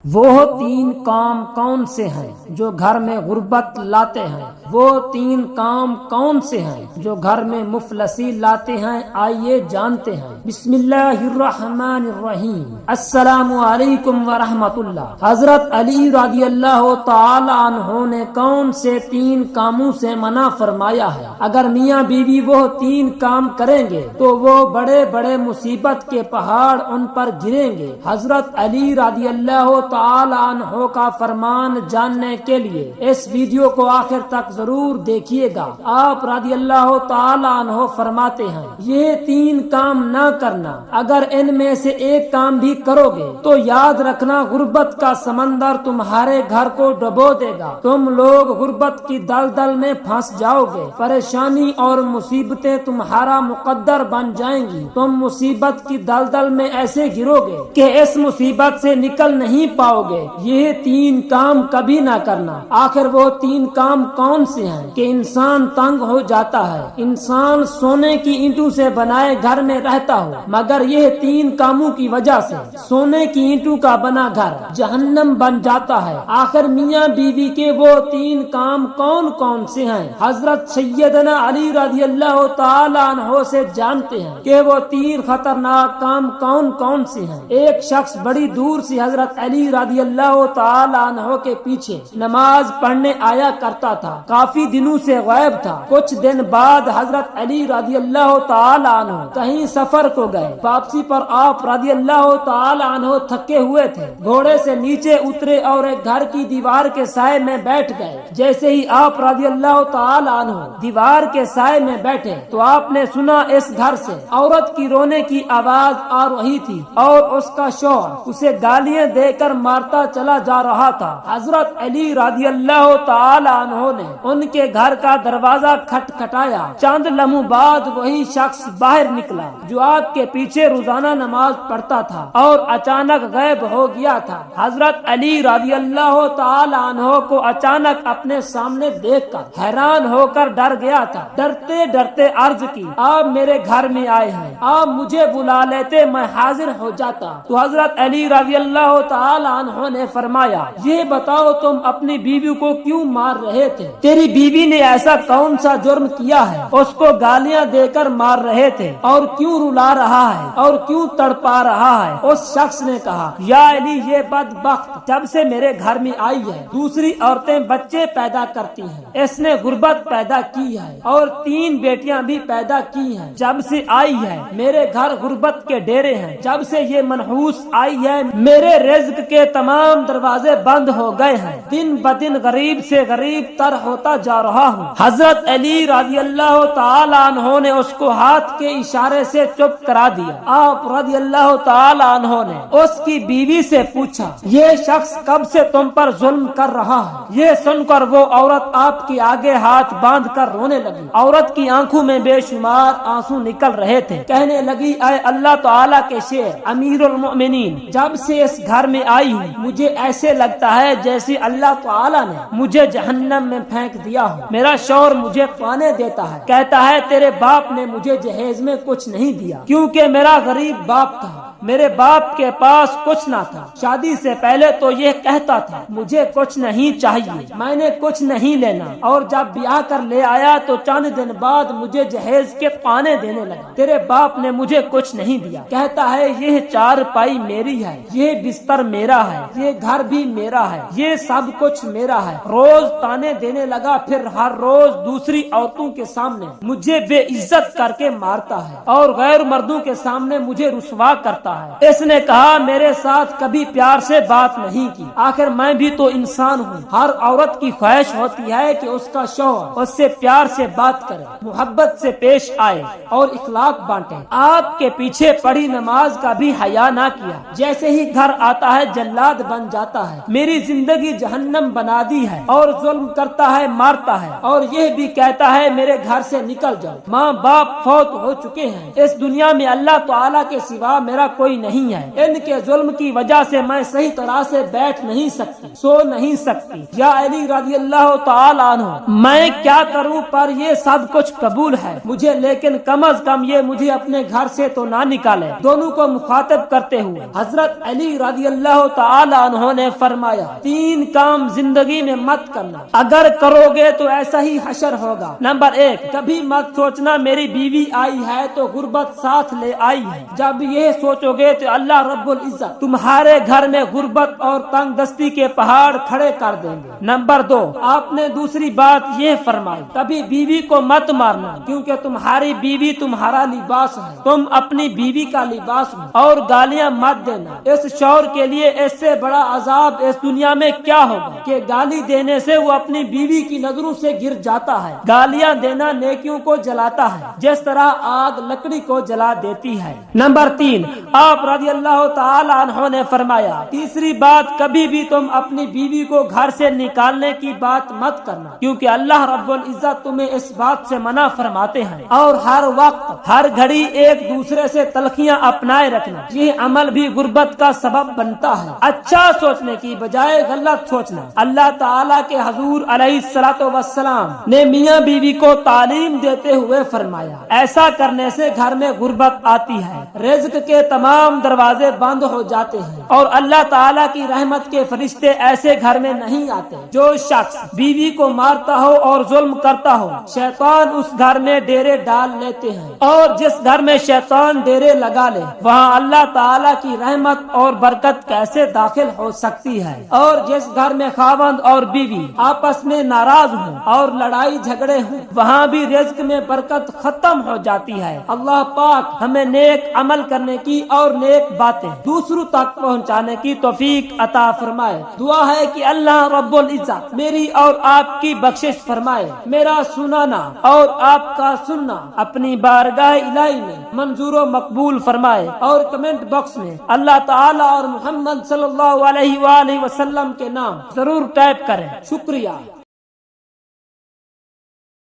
وہ تین کام کون سے ہیں جو گھر میں غربت لاتے ہیں؟ وہ تین کام کون سے ہیں جو گھر میں مفلسی لاتے ہیں؟ آئیے جانتے ہیں۔ بسم اللہ الرحمن الرحیم۔ السلام علیکم ورحمۃ اللہ۔ حضرت علی رضی اللہ تعالی عنہ نے کون سے تین کاموں سے منع فرمایا ہے؟ اگر میاں بیوی وہ تین کام کریں گے تو وہ بڑے بڑے مصیبت کے پہاڑ ان پر گریں گے۔ حضرت علی رضی اللہ تعالی عنہ کا فرمان جاننے کے لیے اس ویڈیو کو آخر تک ضرور دیکھیے گا۔ آپ رضی اللہ تعالی عنہ فرماتے ہیں، یہ تین کام نہ کرنا، اگر ان میں سے ایک کام بھی کرو گے تو یاد رکھنا غربت کا سمندر تمہارے گھر کو ڈبو دے گا، تم لوگ غربت کی دلدل میں پھنس جاؤ گے، پریشانی اور مصیبتیں تمہارا مقدر بن جائیں گی، تم مصیبت کی دلدل میں ایسے گرو گے کہ اس مصیبت سے نکل نہیں پاؤ گے۔ یہ تین کام کبھی نہ کرنا۔ آخر وہ تین کام کون سے ہیں کہ انسان تنگ ہو جاتا ہے، انسان سونے کی اینٹوں سے بنائے گھر میں رہتا ہو، مگر یہ تین کاموں کی وجہ سے سونے کی اینٹوں کا بنا گھر جہنم بن جاتا ہے۔ آخر میاں بیوی کے وہ تین کام کون کون سے ہیں؟ حضرت سیدنا علی رضی اللہ تعالی عنہ سے جانتے ہیں کہ وہ تین خطرناک کام کون کون سے ہیں۔ ایک شخص بڑی دور سے حضرت علی رضی اللہ تعالی عنہ کے پیچھے نماز پڑھنے آیا کرتا تھا، کافی دنوں سے غائب تھا۔ کچھ دن بعد حضرت علی رضی اللہ تعالی عنہ کہیں سفر کو گئے، واپسی پر آپ رضی اللہ تعالی عنہ تھکے ہوئے تھے، گھوڑے سے نیچے اترے اور ایک گھر کی دیوار کے سائے میں بیٹھ گئے۔ جیسے ہی آپ رضی اللہ تعالی عنہ دیوار کے سائے میں بیٹھے تو آپ نے سنا اس گھر سے عورت کی رونے کی آواز آ رہی تھی اور اس کا شوہر اسے گالیاں دے کر مارتا چلا جا رہا تھا۔ حضرت علی رضی اللہ تعالی عنہ نے ان کے گھر کا دروازہ کھٹکھٹایا۔ چند لمحوں بعد وہی شخص باہر نکلا جو آپ کے پیچھے روزانہ نماز پڑھتا تھا اور اچانک غائب ہو گیا تھا۔ حضرت علی رضی اللہ تعالی عنہ کو اچانک اپنے سامنے دیکھ کر حیران ہو کر ڈر گیا تھا۔ ڈرتے ڈرتے عرض کی، آپ میرے گھر میں آئے ہیں، آپ مجھے بلا لیتے، میں حاضر ہو جاتا۔ تو حضرت علی رضی اللہ تعالی عنہ نے فرمایا، یہ بتاؤ تم اپنی بیوی کو کیوں مار رہے تھے؟ تیری بیوی نے ایسا کون سا جرم کیا ہے اس کو گالیاں دے کر مار رہے تھے، اور کیوں رلا رہا ہے اور کیوں تڑپا رہا ہے؟ اس شخص نے کہا، یا علی یہ بدبخت جب سے میرے گھر میں آئی ہے دوسری عورتیں بچے پیدا کرتی ہیں، اس نے غربت پیدا کی ہے اور 3 بیٹیاں بھی پیدا کی ہیں۔ جب سے آئی ہے میرے گھر غربت کے ڈیرے ہیں، جب سے یہ منحوس آئی ہے میرے رزق کے تمام دروازے بند ہو گئے ہیں، دن بدن غریب سے غریب تر ہوتا جا رہا ہوں۔ حضرت علی رضی اللہ تعالی عنہ نے اس کو ہاتھ کے اشارے سے چپ کرا دیا۔ آپ رضی اللہ تعالی عنہ نے اس کی بیوی سے پوچھا، یہ شخص کب سے تم پر ظلم کر رہا ہے؟ یہ سن کر وہ عورت آپ کے آگے ہاتھ باندھ کر رونے لگی۔ عورت کی آنکھوں میں بے شمار آنسو نکل رہے تھے، کہنے لگی، اے اللہ تعالیٰ کے شیر امیر المؤمنین، جب سے اس گھر میں آئی ہوں مجھے ایسے لگتا ہے جیسے اللہ تعالیٰ نے مجھے جہنم میں پھینک دیا ہو۔ میرا شوہر مجھے پانے دیتا ہے، کہتا ہے تیرے باپ نے مجھے جہیز میں کچھ نہیں دیا، کیونکہ میرا غریب باپ تھا، میرے باپ کے پاس کچھ نہ تھا۔ شادی سے پہلے تو یہ کہتا تھا مجھے کچھ نہیں چاہیے، میں نے کچھ نہیں لینا، اور جب بیاہ کر لے آیا تو چند دن بعد مجھے جہیز کے پانے دینے لگا۔ تیرے باپ نے مجھے کچھ نہیں دیا، کہتا ہے یہ چارپائی میری ہے، یہ بستر میرا ہے، یہ گھر بھی میرا ہے، یہ سب کچھ میرا ہے۔ روز تانے دینے لگا، پھر ہر روز دوسری عورتوں کے سامنے مجھے بے عزت کر کے مارتا ہے اور غیر مردوں کے سامنے مجھے رسوا کرتا ہے۔ اس نے کہا میرے ساتھ کبھی پیار سے بات نہیں کی، آخر میں بھی تو انسان ہوں۔ ہر عورت کی خواہش ہوتی ہے کہ اس کا شوہر اس سے پیار سے بات کرے، محبت سے پیش آئے اور اخلاق بانٹے۔ آپ کے پیچھے پڑھی نماز کا بھی حیا نہ کیا، جیسے ہی گھر آتا ہے جلاد بن جاتا ہے، میری زندگی جہنم بنا دی ہے اور ظلم کرتا ہے مارتا ہے اور یہ بھی کہتا ہے میرے گھر سے نکل جاؤ۔ ماں باپ فوت ہو چکے ہیں، اس دنیا میں اللہ تعالیٰ کے سوا میرا کوئی نہیں ہے، ان کے ظلم کی وجہ سے میں صحیح طرح سے بیٹھ نہیں سکتی، سو نہیں سکتی، یا علی رضی اللہ تعالیٰ عنہ میں کیا کروں، پر یہ سب کچھ قبول ہے مجھے، لیکن کم از کم یہ مجھے اپنے گھر سے تو نہ نکالے۔ دونوں کو مخاطب کرتے ہوئے حضرت علی رضی اللہ تعالیٰ عنہ نے فرمایا 3 کام زندگی میں مت کرنا، اگر کرو گے تو ایسا ہی حشر ہوگا۔ نمبر 1، کبھی مت سوچنا میری بیوی آئی ہے تو غربت ساتھ لے آئی ہے، جب یہ سوچو گے تو اللہ رب العزت تمہارے گھر میں غربت اور تنگ دستی کے پہاڑ کھڑے کر دیں گے۔ نمبر 2، آپ نے دوسری بات یہ فرمائی کبھی بیوی کو مت مارنا، کیونکہ تمہاری بیوی تمہارا لباس ہے، تم اپنی بیوی کا لباس ہو، اور گالیاں مت دینا، اس شوہر کے لیے اس سے بڑا عذاب اس دنیا میں کیا ہوگا کہ گالی دینے سے وہ اپنی بیوی کی نظروں سے گر جاتا ہے۔ گالیاں دینا نیکیوں کو جلاتا ہے جس طرح آگ لکڑی کو جلا دیتی ہے۔ نمبر 3، آپ رضی اللہ تعالی عنہ نے فرمایا تیسری بات، کبھی بھی تم اپنی بیوی کو گھر سے نکالنے کی بات مت کرنا، کیونکہ اللہ رب العزت تمہیں اس بات سے منع فرماتے ہیں، اور ہر وقت ہر گھڑی ایک دوسرے سے تلخیاں اپنائے رکھنا، یہ عمل بھی غربت کا سبب بنتا ہے۔ اچھا سوچنے کی بجائے غلط سوچنا۔ اللہ تعالیٰ کے حضور علیہ الصلوۃ والسلام نے میاں بیوی کو تعلیم دیتے ہوئے فرمایا ایسا کرنے سے گھر میں غربت آتی ہے، رزق کے تمام دروازے بند ہو جاتے ہیں، اور اللہ تعالیٰ کی رحمت کے فرشتے ایسے گھر میں نہیں آتے۔ جو شخص بیوی کو مارتا ہو اور ظلم کرتا ہو، شیطان اس گھر میں ڈیرے ڈال لیتے ہیں، اور جس گھر میں شیطان ڈیرے لگا لے وہاں اللہ تعالیٰ کی رحمت اور برکت کیسے داخل ہو سکتی ہے؟ اور جس گھر میں خاوند اور بیوی آپس میں ناراض ہوں اور لڑائی جھگڑے ہوں وہاں بھی رزق میں برکت ختم ہو جاتی ہے۔ اللہ پاک ہمیں نیک عمل کرنے کی اور نیک باتیں دوسروں تک پہنچانے کی توفیق عطا فرمائے۔ دعا ہے کہ اللہ رب العزت میری اور آپ کی بخشش فرمائے، میرا سنانا اور آپ کا سننا اپنی بارگاہ الہی میں منظور و مقبول فرمائے، اور کمنٹ باکس میں اللہ تعالیٰ اور محمد صلی اللہ علیہ وآلہ وسلم کے نام ضرور ٹائپ کریں۔ شکریہ۔